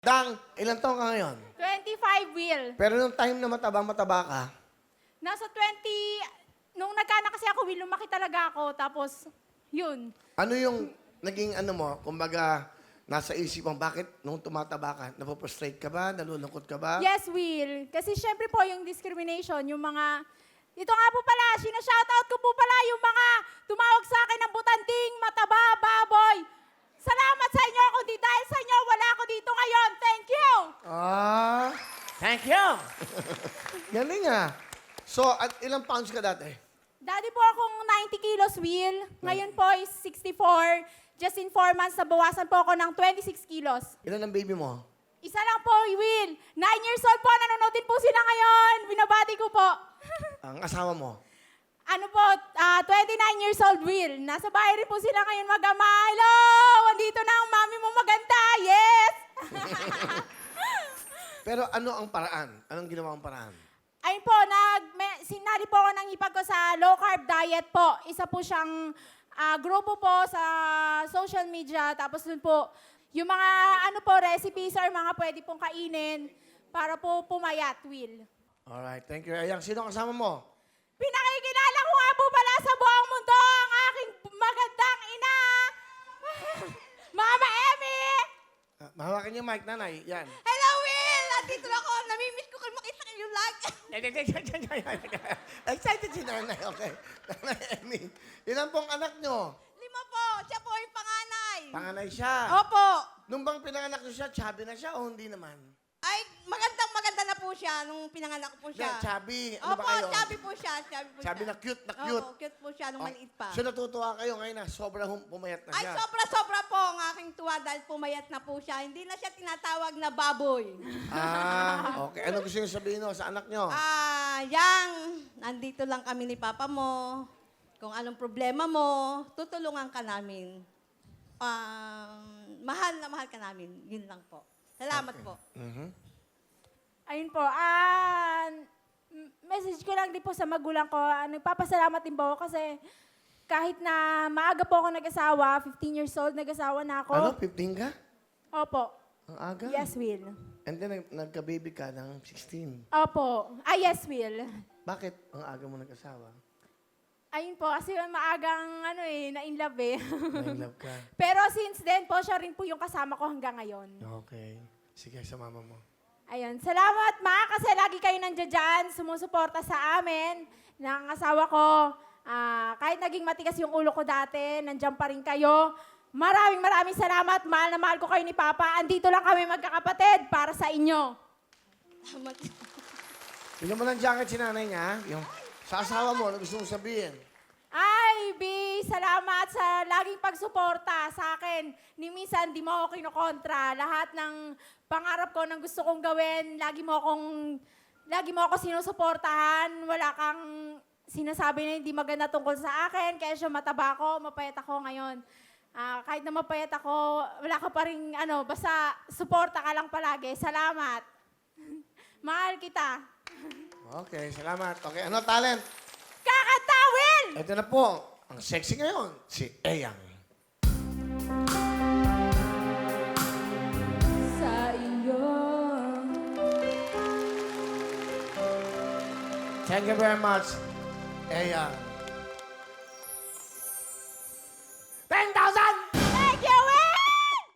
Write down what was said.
Dang, ilang taon ka ngayon? 25, Will. Pero nung time na mataba ka, Nasa 20, nung nagkaanak kasi ako, Will, lumaki talaga ako. Tapos, yun. ano yung naging ano mo, kumbaga, nasa isip mo, bakit nung tumataba ka, napoprostrate ka ba, nalulungkot ka ba? Yes, Will. Kasi syempre po yung discrimination, yung mga... Ito nga po pala, sinashoutout ko po pala yung mga tumawag sa akin ng butanding, mataba, baboy. Salamat sa inyo, kundi dahil sa inyo, wala ako dito ngayon. Thank you! Ah, Thank you. galing ah. So, at ilang pounds ka dati? Dati po akong 90 kilos, Will. Ngayon po is 64. Just in 4 months, nabawasan po ako ng 26 kilos. Ilan ang baby mo? Isa lang po, Will. 9 years old po, nanonood din po sila ngayon. Binabati ko po. Ang asawa mo? Ano po, 29 years old, Will. Nasa bahay rin po sila ngayon mag-ama. Hello! Andito na ang mami mo maganda. Yes! Pero ano ang paraan? Anong ginawa ang paraan? Ayun po, sinali po ako ng ipag ko sa low-carb diet po. Isa po siyang grupo po sa social media. Tapos dun po, yung mga ano po, recipes or mga pwede pong kainin para po pumayat, Will. Alright, thank you. Ayang, sino kasama mo? Pinakikilala ko nga po pala sa buong mundo ang aking magandang ina, Mama Emmy! Mahawakan niyo mic, nanay. Yan. Hello, Will! Nandito na ako. Namimiss ko kayo makita kayo lag. Excited si nanay. Okay. Nanay Emmy. Ilan pong anak nyo? 5 po. Siya po yung panganay. Panganay siya. Opo. Nung bang pinanganak nyo siya, chubby na siya o hindi naman? Ay, magandang-maganda na po siya nung pinanganak po Hindi, siya. chubby. Ano Opo, ba kayo? chubby po siya. Chubby po Chubby siya. na cute, na cute. Opo, cute po siya nung Oh, maliit pa. So natutuwa kayo ngayon na sobrang pumayat na Ay, siya. sobra-sobra po ang aking tuwa dahil pumayat na po siya. Hindi na siya tinatawag na baboy. Okay. Ano gusto niyo sabihin no, sa anak nyo? Yang, nandito lang kami ni Papa mo. Kung anong problema mo, tutulungan ka namin. Mahal na mahal ka namin. Yun lang po. Salamat po. Ayun po, message ko lang din po sa magulang ko. Nagpapasalamat din po ako kasi kahit na maaga po ako nag-asawa, 15 years old, nag-asawa na ako. Ano, 15 ka? Opo. Ang aga? Yes, Will. And then nagka-baby ka ng 16. Opo. Yes, Will. Bakit ang aga mo nag-asawa? Ayun po, kasi maagang na-in love eh. Na-in-love ka. Pero since then po, siya rin po yung kasama ko hanggang ngayon. Okay. Sige, sa mama mo. Ayun. Salamat, Ma, kasi lagi kayo nandiyan dyan, sumusuporta sa amin, ng asawa ko. Kahit naging matigas yung ulo ko dati, nandiyan pa rin kayo. Maraming salamat. Mahal na mahal ko kayo ni Papa. Andito lang kami magkakapatid para sa inyo. Salamat. Bigyan mo ng jacket si nanay niya. Yung sa asawa mo, ano gusto mong sabihin? Ay, B, salamat sa laging pagsuporta sa akin. Ni minsan, di mo ako kinukontra. Lahat ng pangarap ko, ng gusto kong gawin, lagi mo ako sinusuportahan. Wala kang sinasabi na hindi maganda tungkol sa akin. Kaya siya mataba ako, mapayat ako ngayon. Kahit na mapayat ako, wala ka pa rin, basta suporta ka lang palagi. Salamat. Mahal kita. Okay, salamat. Okay, ano talent? Kakatawin! Ito na po, ang sexy ngayon, si Eyang. Sa iyo. Thank you very much, Eyang.